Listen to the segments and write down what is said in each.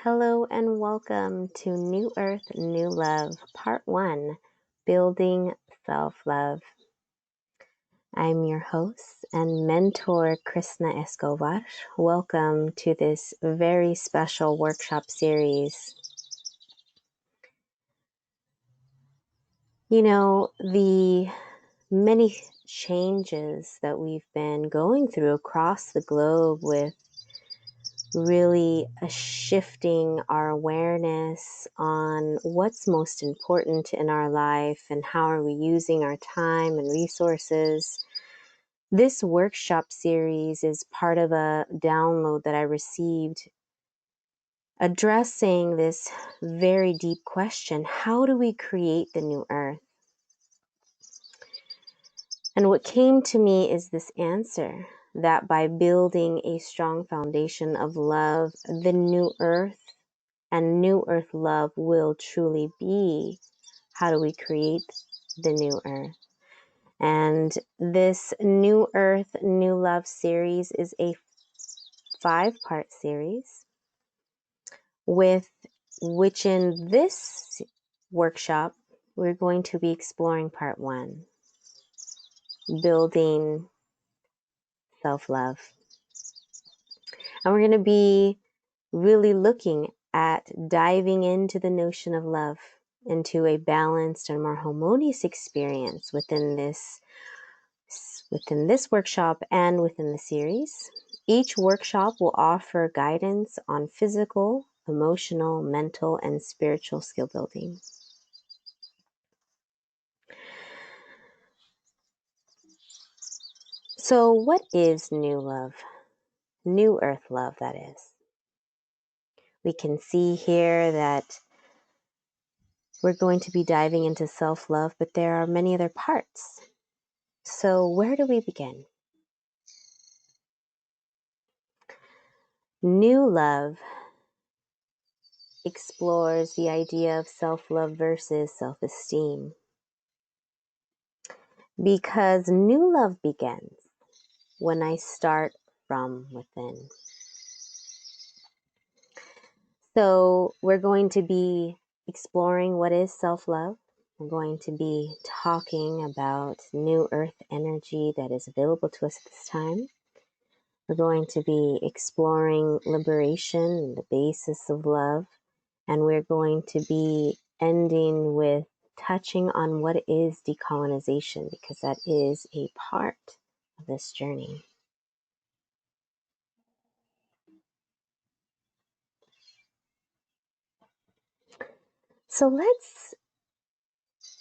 Hello and welcome to New Earth, New Love, Part 1, Building Self-Love. I'm your host and mentor, Krishna Escobar. Welcome to this very special workshop series. You know, the many changes that we've been going through across the globe with really shifting our awareness on what's most important in our life and how are we using our time and resources. This workshop series is part of a download that I received addressing this very deep question: how do we create the new earth? And what came to me is this answer, that by building a strong foundation of love, the new earth and new earth love will truly be. How do we create the new earth? And this New Earth, New Love series is a 5-part series, with which in this workshop, we're going to be exploring part 1, building self-love. And we're going to be really looking at diving into the notion of love, into a balanced and more harmonious experience within this workshop and within the series. Each workshop will offer guidance on physical, emotional, mental, and spiritual skill building. So what is new love? New earth love, that is. We can see here that we're going to be diving into self-love, but there are many other parts. So where do we begin? New love explores the idea of self-love versus self-esteem, because new love begins when I start from within. So we're going to be exploring what is self-love. We're going to be talking about new earth energy that is available to us at this time. We're going to be exploring liberation, the basis of love, and we're going to be ending with touching on what is decolonization, because that is a part of this journey. So let's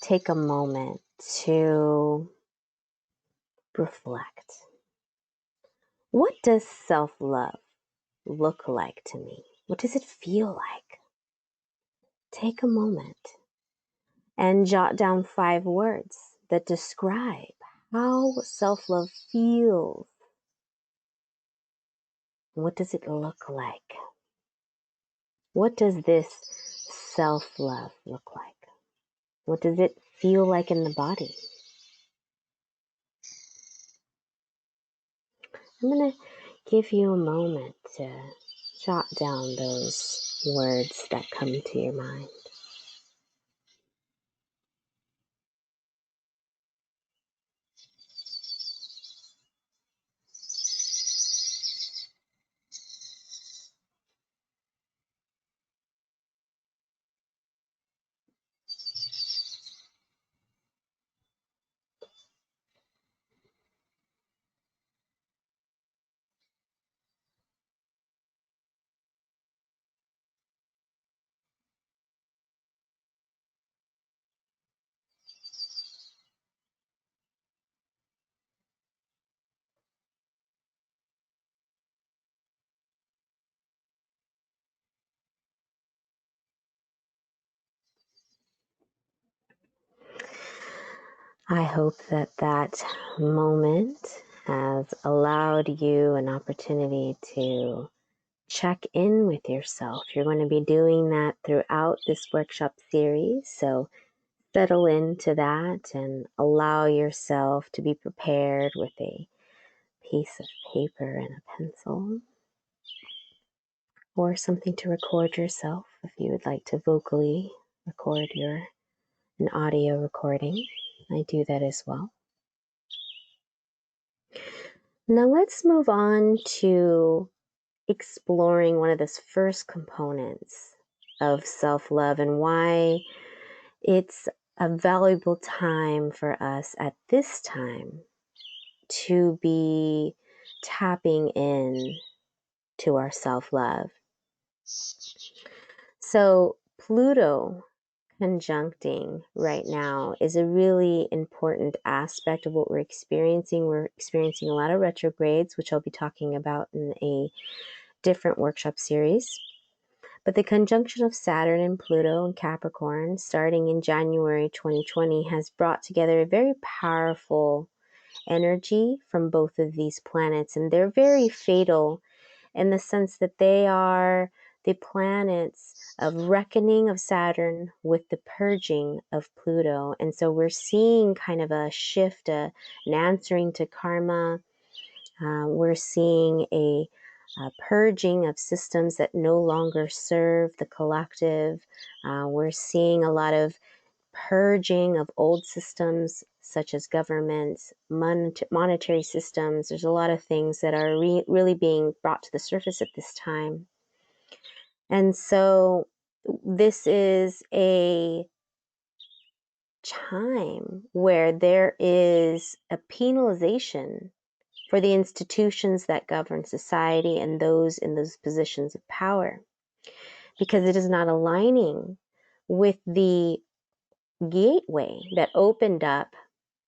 take a moment to reflect. What does self-love look like to me? What does it feel like? Take a moment and jot down 5 words that describe how self-love feels. What does it look like? What does this self-love look like? What does it feel like in the body? I'm going to give you a moment to jot down those words that come to your mind. I hope that that moment has allowed you an opportunity to check in with yourself. You're going to be doing that throughout this workshop series, so settle into that and allow yourself to be prepared with a piece of paper and a pencil. or something to record yourself if you would like to vocally record an audio recording. I do that as well. Now let's move on to exploring one of those first components of self-love and why it's a valuable time for us at this time to be tapping in to our self-love. So Pluto conjuncting right now is a really important aspect of what we're experiencing. We're experiencing a lot of retrogrades, which I'll be talking about in a different workshop series. But the conjunction of Saturn and Pluto and Capricorn starting in January 2020 has brought together a very powerful energy from both of these planets. And they're very fatal in the sense that they are the planets of reckoning of Saturn with the purging of Pluto. And so we're seeing kind of a shift, an answering to karma. We're seeing a purging of systems that no longer serve the collective. We're seeing a lot of purging of old systems such as governments, monetary systems. There's a lot of things that are really being brought to the surface at this time. And so this is a time where there is a penalization for the institutions that govern society and those in those positions of power, because it is not aligning with the gateway that opened up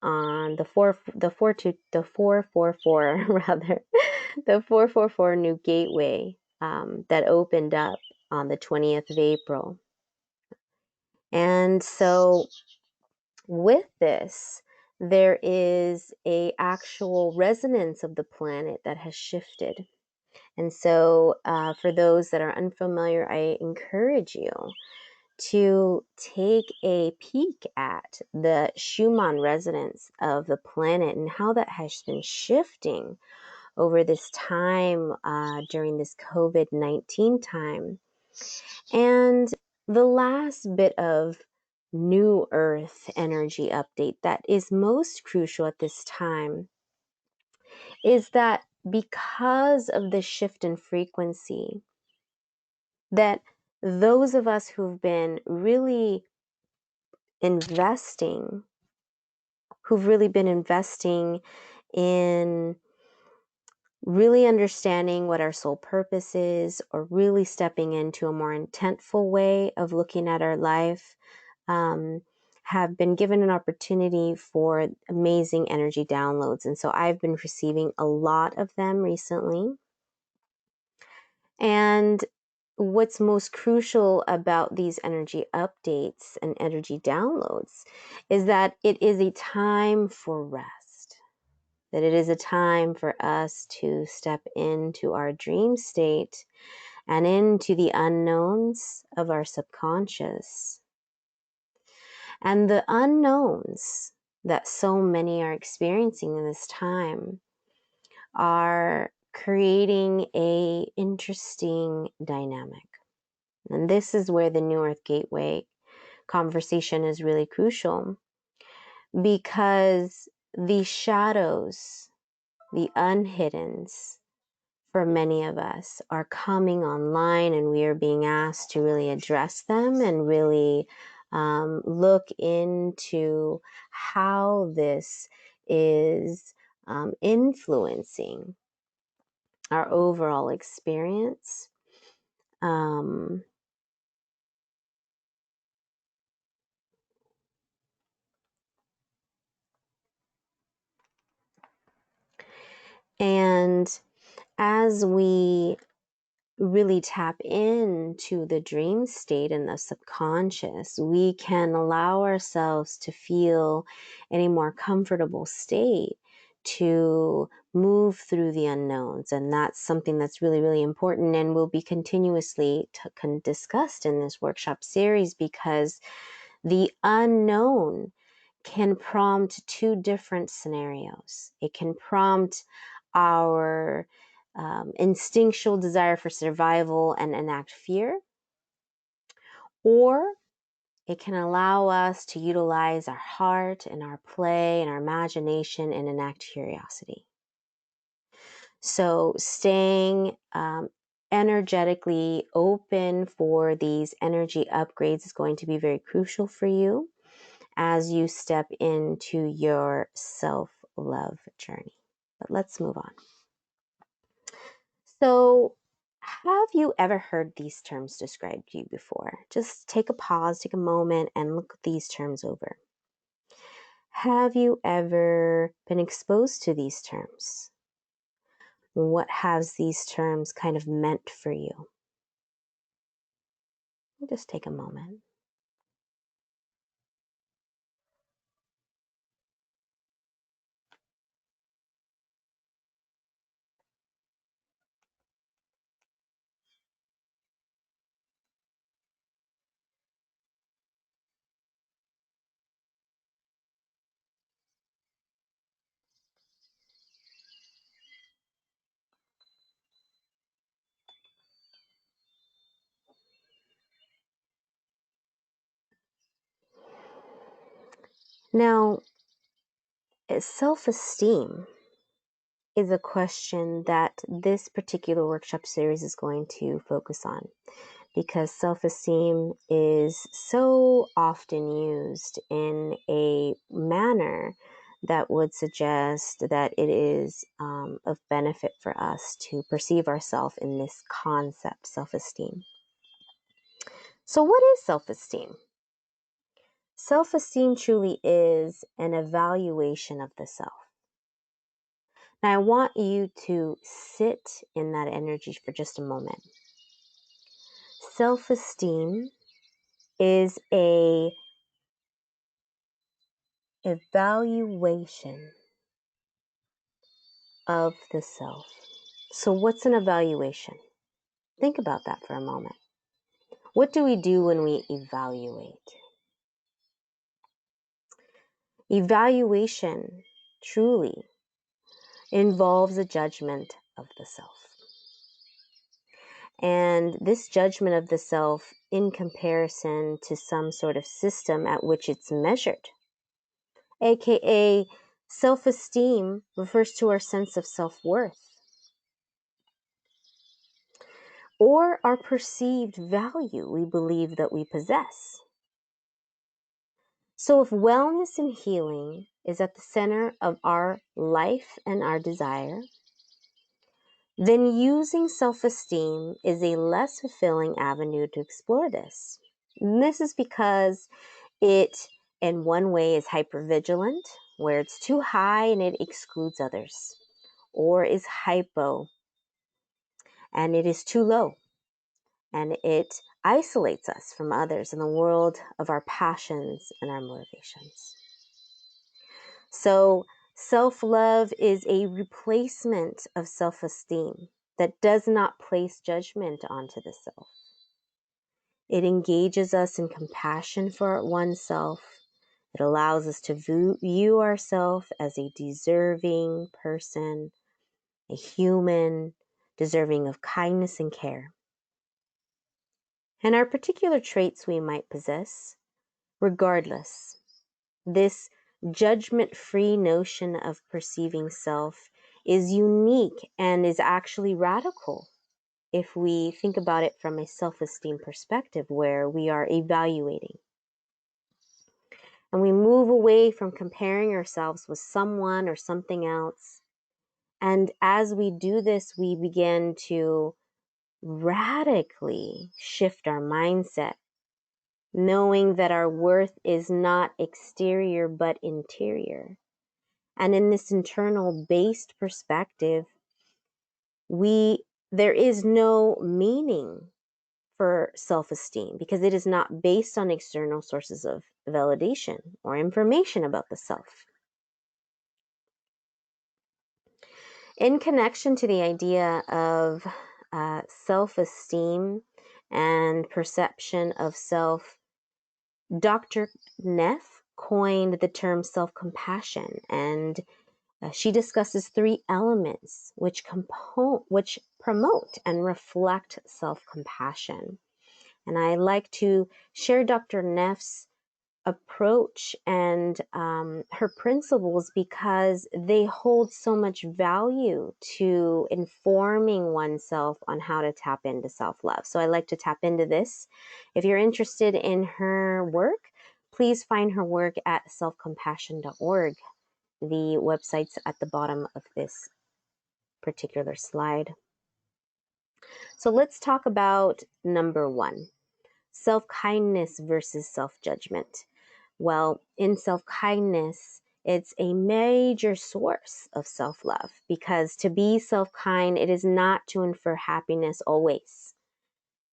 on the 444 rather, the 444 new gateway that opened up on the 20th of April. And so with this, there is a actual resonance of the planet that has shifted. And so for those that are unfamiliar, I encourage you to take a peek at the Schumann resonance of the planet and how that has been shifting over this time during this COVID-19 time. And the last bit of new Earth energy update that is most crucial at this time is that because of the shift in frequency, that those of us who've been really investing, in really understanding what our soul purpose is, or really stepping into a more intentful way of looking at our life, have been given an opportunity for amazing energy downloads. And so I've been receiving a lot of them recently. And what's most crucial about these energy updates and energy downloads is that it is a time for rest, that it is a time for us to step into our dream state and into the unknowns of our subconscious. And the unknowns that so many are experiencing in this time are creating a interesting dynamic. And this is where the New Earth Gateway conversation is really crucial, because the shadows, the unhiddens for many of us are coming online, and we are being asked to really address them and really look into how this is influencing our overall experience. And as we really tap into the dream state and the subconscious, we can allow ourselves to feel in a more comfortable state to move through the unknowns. And that's something that's really, really important and will be continuously discussed in this workshop series, because the unknown can prompt two different scenarios. It can prompt our instinctual desire for survival and enact fear, or it can allow us to utilize our heart and our play and our imagination and enact curiosity. So staying energetically open for these energy upgrades is going to be very crucial for you as you step into your self-love journey. But let's move on. So, have you ever heard these terms described to you before? Just take a pause, take a moment, and look these terms over. Have you ever been exposed to these terms? What has these terms kind of meant for you? Just take a moment. Now, self-esteem is a question that this particular workshop series is going to focus on, because self-esteem is so often used in a manner that would suggest that it is of benefit for us to perceive ourselves in this concept, self-esteem. So what is self-esteem? Self-esteem truly is an evaluation of the self. Now, I want you to sit in that energy for just a moment. Self-esteem is a evaluation of the self. So what's an evaluation? Think about that for a moment. What do we do when we evaluate? Evaluation truly involves a judgment of the self. And this judgment of the self in comparison to some sort of system at which it's measured, aka self-esteem, refers to our sense of self-worth or our perceived value we believe that we possess. So if wellness and healing is at the center of our life and our desire, then using self-esteem is a less fulfilling avenue to explore this. And this is because it, in one way, is hypervigilant, where it's too high and it excludes others, or is hypo, and it is too low, and it isolates us from others in the world of our passions and our motivations. So self-love is a replacement of self-esteem that does not place judgment onto the self. It engages us in compassion for oneself. It allows us to view ourselves as a deserving person, a human, deserving of kindness and care. And our particular traits we might possess, regardless, this judgment-free notion of perceiving self is unique and is actually radical if we think about it from a self-esteem perspective, where we are evaluating. And we move away from comparing ourselves with someone or something else. And as we do this, we begin to radically shift our mindset, knowing that our worth is not exterior but interior. And in this internal based perspective, there is no meaning for self-esteem because it is not based on external sources of validation or information about the self. In connection to the idea of self-esteem and perception of self, Dr. Neff coined the term self-compassion, and She discusses three elements which promote and reflect self-compassion. And I like to share Dr. Neff's approach and her principles because they hold so much value to informing oneself on how to tap into self-love. So I like to tap into this. If you're interested in her work, please find her work at selfcompassion.org. The website's at the bottom of this particular slide. So let's talk about number one, self-kindness versus self-judgment. Well, in self-kindness, it's a major source of self-love because to be self-kind, it is not to infer happiness always.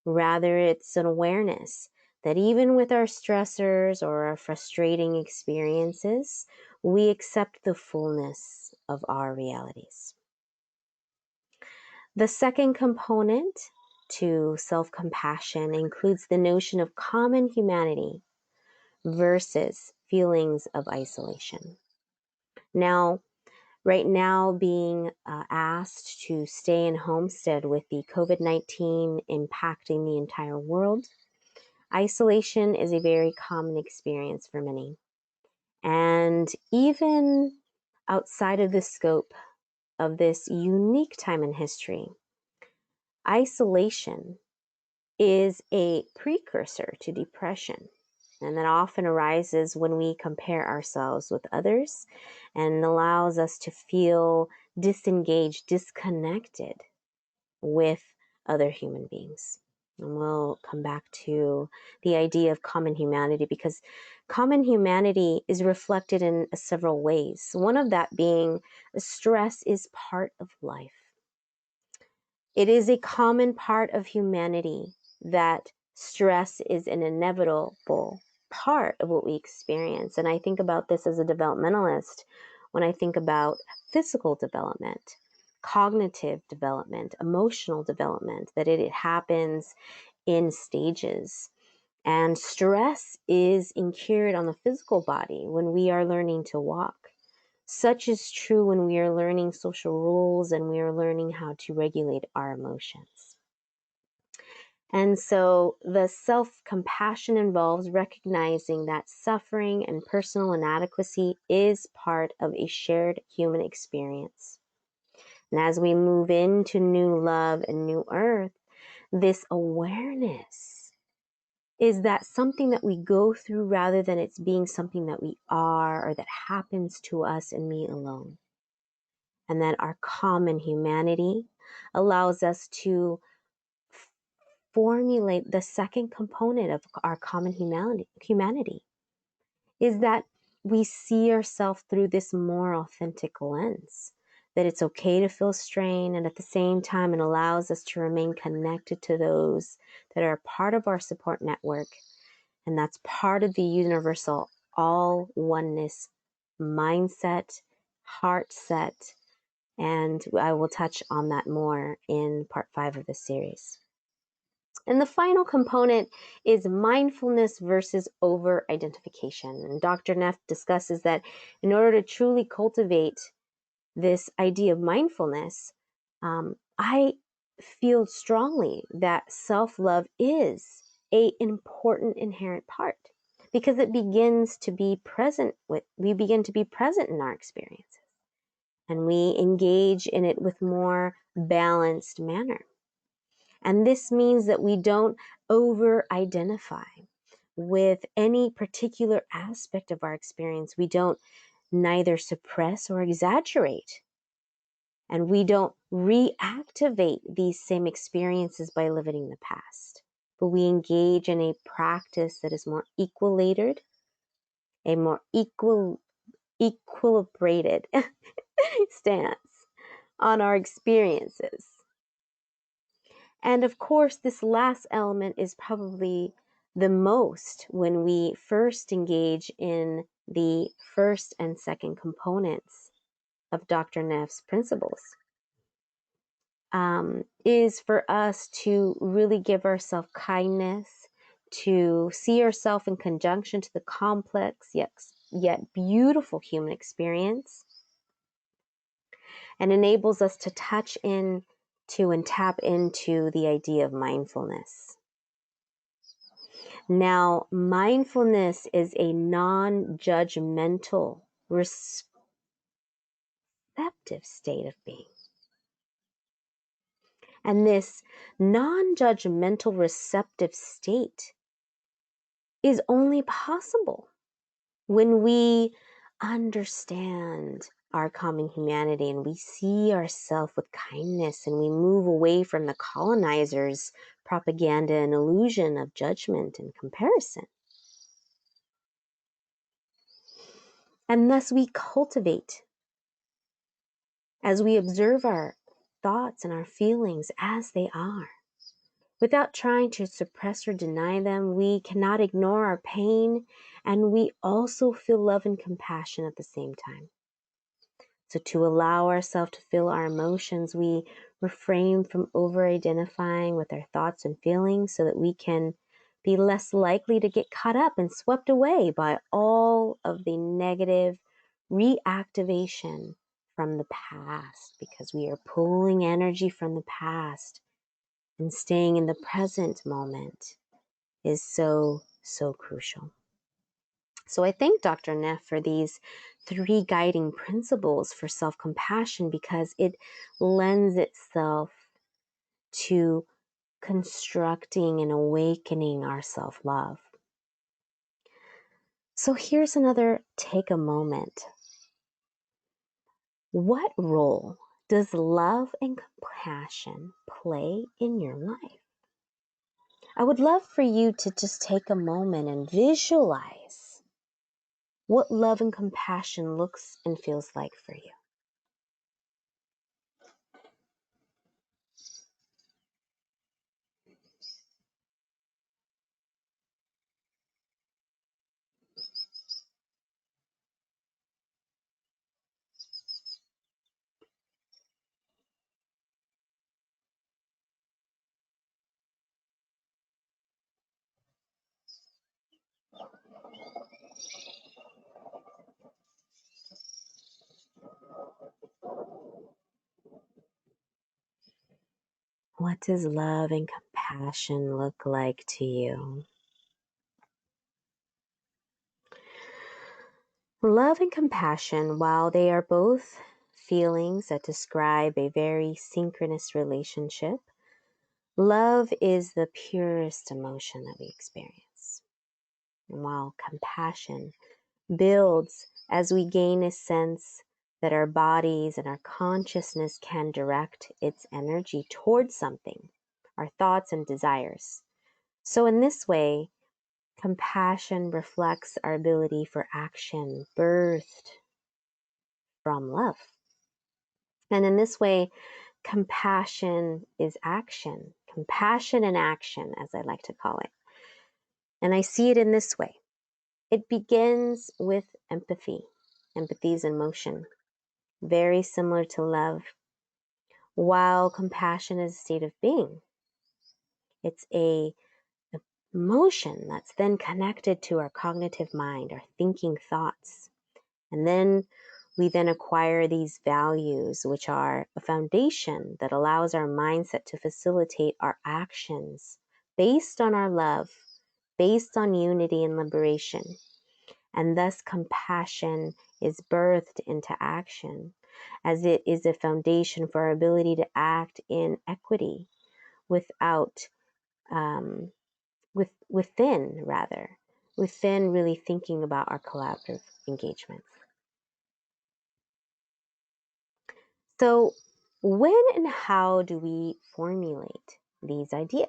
Rather, it's an awareness that even with our stressors or our frustrating experiences, we accept the fullness of our realities. The second component to self-compassion includes the notion of common humanity versus feelings of isolation. Now, right now, being asked to stay in homestead with the COVID-19 impacting the entire world, isolation is a very common experience for many. And even outside of the scope of this unique time in history, isolation is a precursor to depression. And that often arises when we compare ourselves with others and allows us to feel disengaged, disconnected with other human beings. And we'll come back to the idea of common humanity because common humanity is reflected in several ways. One of that being stress is part of life. It is a common part of humanity that stress is an inevitable part of what we experience. And I think about this as a developmentalist when I think about physical development, cognitive development, emotional development, that it happens in stages. And stress is incurred on the physical body when we are learning to walk. Such is true when we are learning social rules and we are learning how to regulate our emotions. And so the self-compassion involves recognizing that suffering and personal inadequacy is part of a shared human experience. And as we move into new love and new earth, this awareness is that something that we go through rather than it's being something that we are or that happens to us and me alone. And that our common humanity allows us to formulate the second component of our common humanity is that we see ourselves through this more authentic lens, that it's okay to feel strain, and at the same time it allows us to remain connected to those that are part of our support network, and that's part of the universal all oneness mindset, heart set, and I will touch on that more in part 5 of this series. And the final component is mindfulness versus over-identification. And Dr. Neff discusses that in order to truly cultivate this idea of mindfulness, I feel strongly that self-love is an important inherent part because it begins to be present we begin to be present in our experiences and we engage in it with more balanced manner. And this means that we don't over-identify with any particular aspect of our experience. We don't neither suppress or exaggerate. And we don't reactivate these same experiences by living in the past. But we engage in a practice that is more equilibrated, a more equilibrated stance on our experiences. And of course, this last element is probably the most when we first engage in the first and second components of Dr. Neff's principles, is for us to really give ourselves kindness, to see ourselves in conjunction to the complex yet beautiful human experience, and enables us to touch in to and tap into the idea of mindfulness. Now, mindfulness is a non-judgmental, receptive state of being. And this non-judgmental receptive state is only possible when we understand our common humanity and we see ourselves with kindness and we move away from the colonizers' propaganda and illusion of judgment and comparison. And thus we cultivate, as we observe our thoughts and our feelings as they are. Without trying to suppress or deny them, we cannot ignore our pain, and we also feel love and compassion at the same time. So to allow ourselves to feel our emotions, we refrain from over-identifying with our thoughts and feelings so that we can be less likely to get caught up and swept away by all of the negative reactivation from the past, because we are pulling energy from the past, and staying in the present moment is so, so crucial. So I thank Dr. Neff for these 3 guiding principles for self-compassion, because it lends itself to constructing and awakening our self-love. So here's another take a moment. What role does love and compassion play in your life? I would love for you to just take a moment and visualize what love and compassion looks and feels like for you. What does love and compassion look like to you? Love and compassion, while they are both feelings that describe a very synchronous relationship, love is the purest emotion that we experience. And while compassion builds as we gain a sense that our bodies and our consciousness can direct its energy towards something, our thoughts and desires. So in this way, compassion reflects our ability for action, birthed from love. And in this way, compassion is action. Compassion in action, as I like to call it. And I see it in this way. It begins with empathy. Empathy is emotion, very similar to love, while compassion is a state of being. It's a emotion that's then connected to our cognitive mind, our thinking thoughts. And then we then acquire these values, which are a foundation that allows our mindset to facilitate our actions based on our love, based on unity and liberation. And thus compassion is birthed into action, as it is a foundation for our ability to act in equity without, within really thinking about our collaborative engagements. So when and how do we formulate these ideas?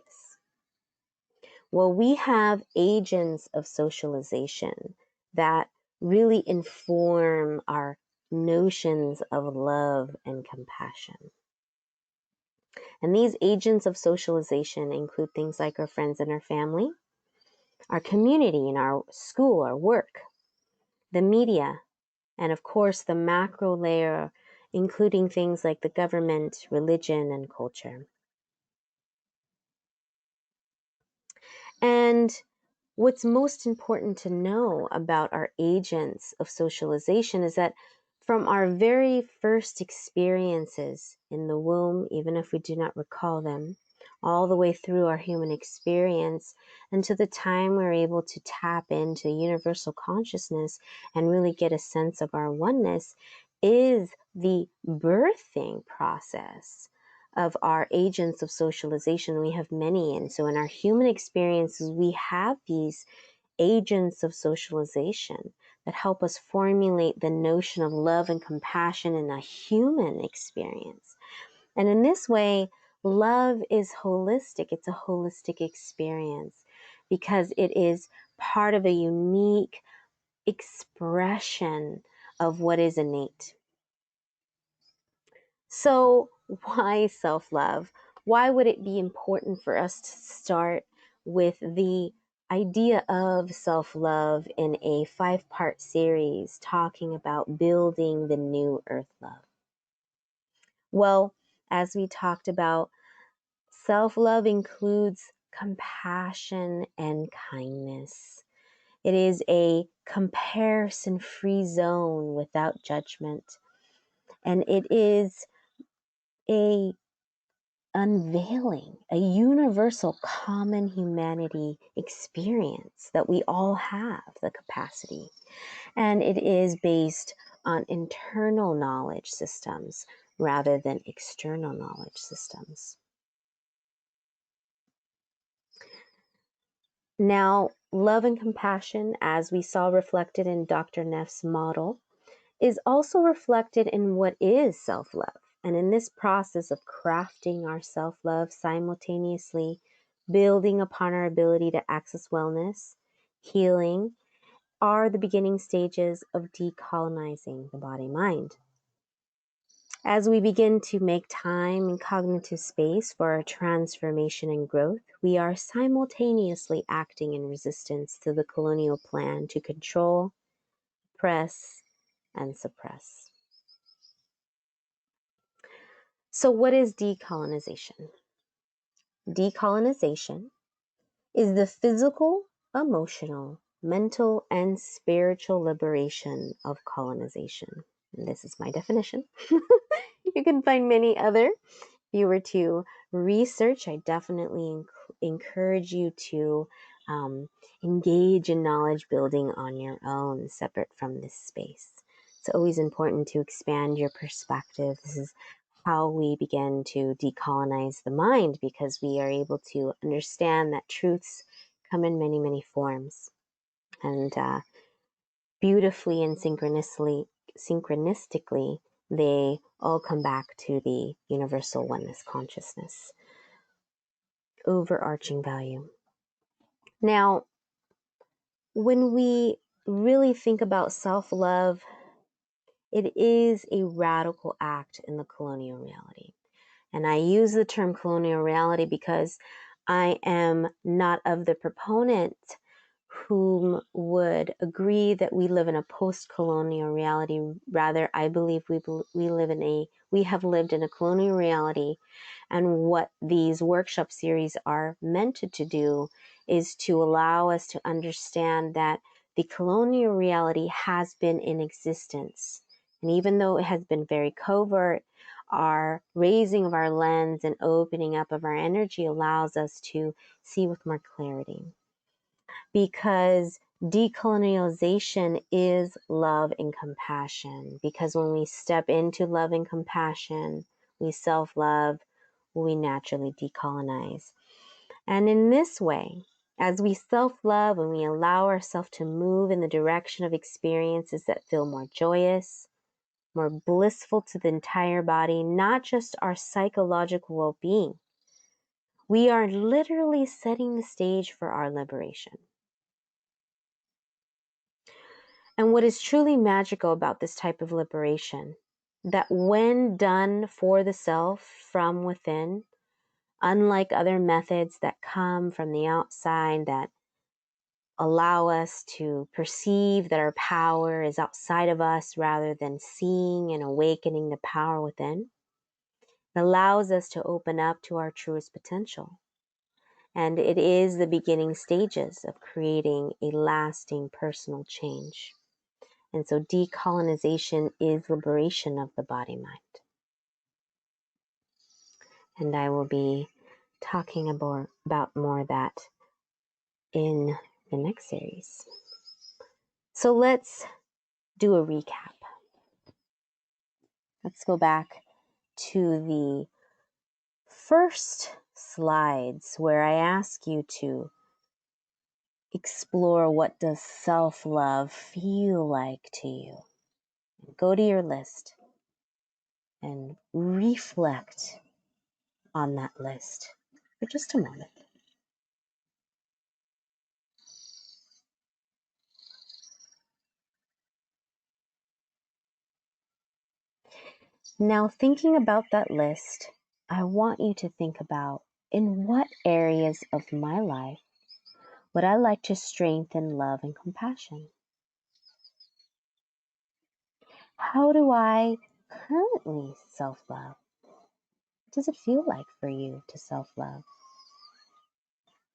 Well, we have agents of socialization that really inform our notions of love and compassion. And these agents of socialization include things like our friends and our family, our community and our school, our work, the media, and of course the macro layer, including things like the government, religion, and culture. And what's most important to know about our agents of socialization is that From our very first experiences in the womb, even if we do not recall them, all the way through our human experience until the time we're able to tap into universal consciousness and really get a sense of our oneness, is the birthing process of our agents of socialization. We have many, and so in our human experiences, we have these agents of socialization that help us formulate the notion of love and compassion in a human experience. And in this way, love is holistic. It's a holistic experience because it is part of a unique expression of what is innate. So why self-love? Why would it be important for us to start with the idea of self-love in a 5-part series talking about building the new earth love? Well, as we talked about, self-love includes compassion and kindness. It is a comparison-free zone without judgment. And it is a unveiling, a universal common humanity experience that we all have the capacity. And it is based on internal knowledge systems rather than external knowledge systems. Now, love and compassion, as we saw reflected in Dr. Neff's model, is also reflected in what is self-love. And in this process of crafting our self-love, simultaneously building upon our ability to access wellness, healing, are the beginning stages of decolonizing the body-mind. As we begin to make time and cognitive space for our transformation and growth, we are simultaneously acting in resistance to the colonial plan to control, oppress, and suppress. So what is decolonization? Decolonization is the physical, emotional, mental, and spiritual liberation of colonization. And this is my definition. You can find many other. If you were to research, I definitely encourage you to engage in knowledge building on your own, separate from this space. It's always important to expand your perspective. This is how we begin to decolonize the mind, because we are able to understand that truths come in many, many forms. And beautifully and synchronistically, they all come back to the universal oneness consciousness, overarching value. Now, when we really think about self-love, it is a radical act in the colonial reality. And I use the term colonial reality because I am not of the proponent whom would agree that we live in a post-colonial reality. Rather, I believe we have lived in a colonial reality, and what these workshop series are meant to do is to allow us to understand that the colonial reality has been in existence. And even though it has been very covert, our raising of our lens and opening up of our energy allows us to see with more clarity. Because decolonialization is love and compassion. Because when we step into love and compassion, we self-love, we naturally decolonize. And in this way, as we self-love and we allow ourselves to move in the direction of experiences that feel more joyous, more blissful to the entire body, not just our psychological well-being, we are literally setting the stage for our liberation. And what is truly magical about this type of liberation, that when done for the self from within, unlike other methods that come from the outside that allow us to perceive that our power is outside of us rather than seeing and awakening the power within, it allows us to open up to our truest potential. And it is the beginning stages of creating a lasting personal change. And so decolonization is liberation of the body-mind. And I will be talking about more of that in the next series. So let's do a recap. Let's go back to the first slides where I ask you to explore what does self-love feel like to you. Go to your list and reflect on that list for just a moment. Now, thinking about that list, I want you to think about in what areas of my life would I like to strengthen love and compassion? How do I currently self-love? What does it feel like for you to self-love?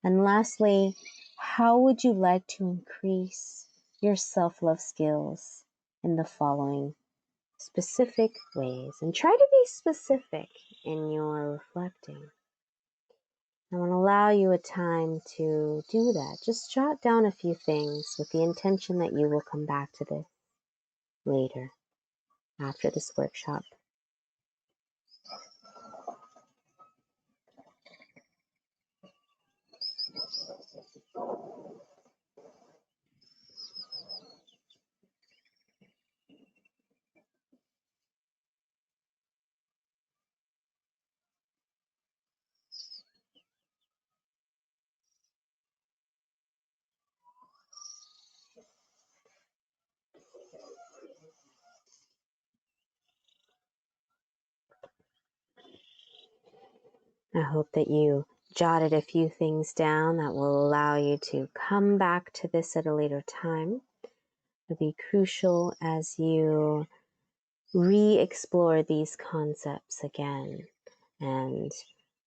And lastly, how would you like to increase your self-love skills in the following specific ways? And try to be specific in your reflecting. I want to allow you a time to do that. Just jot down a few things with the intention that you will come back to this later after this workshop. I hope that you jotted a few things down that will allow you to come back to this at a later time. It'll be crucial as you re-explore these concepts again. And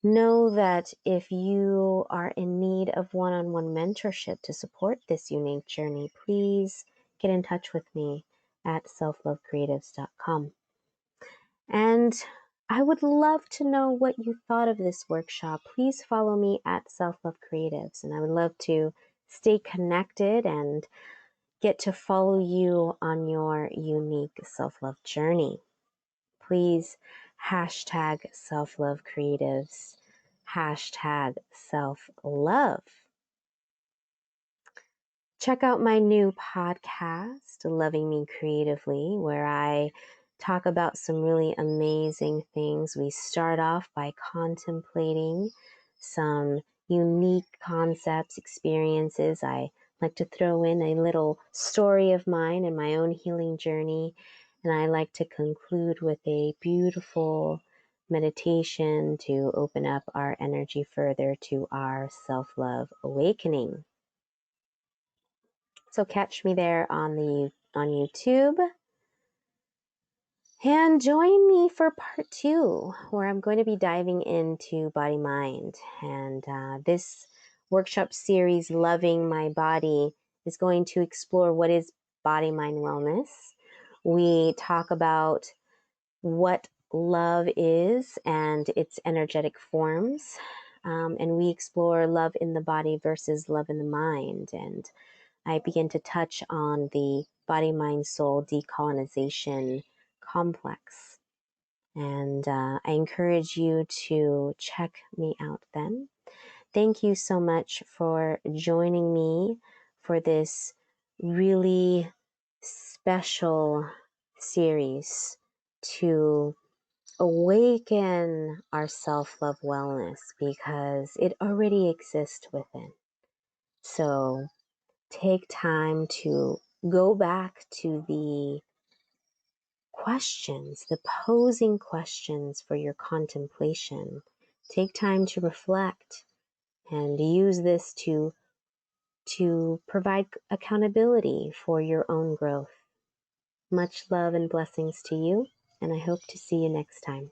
know that if you are in need of one-on-one mentorship to support this unique journey, please get in touch with me at selflovecreatives.com. And I would love to know what you thought of this workshop. Please follow me at Self Love Creatives, and I would love to stay connected and get to follow you on your unique self-love journey. Please hashtag self-love creatives, hashtag self-love. Check out my new podcast, Loving Me Creatively, where I talk about some really amazing things. We start off by contemplating some unique concepts, experiences. I like to throw in a little story of mine and my own healing journey. And I like to conclude with a beautiful meditation to open up our energy further to our self-love awakening. So catch me there on YouTube. And join me for part 2, where I'm going to be diving into body-mind. And this workshop series, Loving My Body, is going to explore what is body-mind wellness. We talk about what love is and its energetic forms. And we explore love in the body versus love in the mind. And I begin to touch on the body, mind, soul decolonization complex. And I encourage you to check me out then. Thank you so much for joining me for this really special series to awaken our self-love wellness, because it already exists within. So take time to go back to the questions, the posing questions for your contemplation. Take time to reflect and use this to provide accountability for your own growth. Much love and blessings to you, and I hope to see you next time.